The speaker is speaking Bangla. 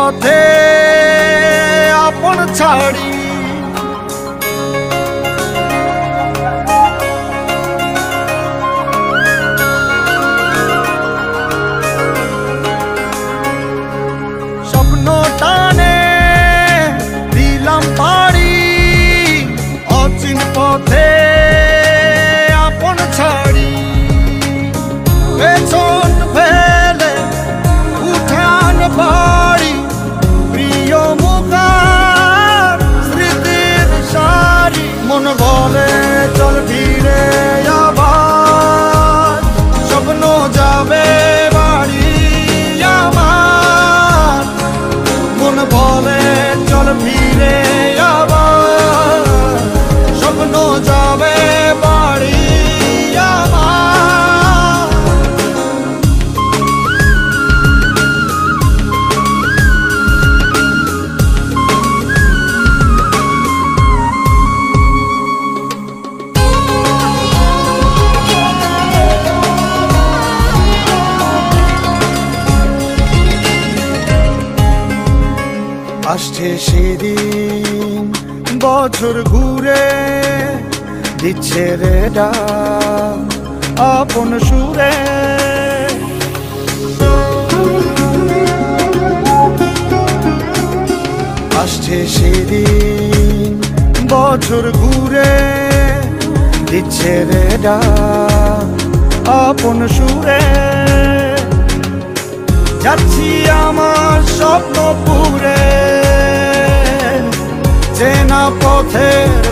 পথে আপন ছাড়ি স্বপ্ন টানে দিলাম পাড়ি অচিন পথে আপন ছাড়ি পেছন ফেলে উঠান বাড়ি প্রিয় মুখার স্মৃতির সারি মন বলে চল ফিরে আবার স্বপ্ন যাবে বাড়ি আমার মন বলে চল ফিরে আবার স্বপ্ন যাবে বাড়ি আমার আসছে সেদিন বছর ঘুরে দিচ্ছে রে ডাক আপন সুরে আসছে সেদিন বছর ঘুরে দিচ্ছে রে ডাক আপন সুরে যাচ্ছি আমার স্বপ্ন পুরে চেনা পথের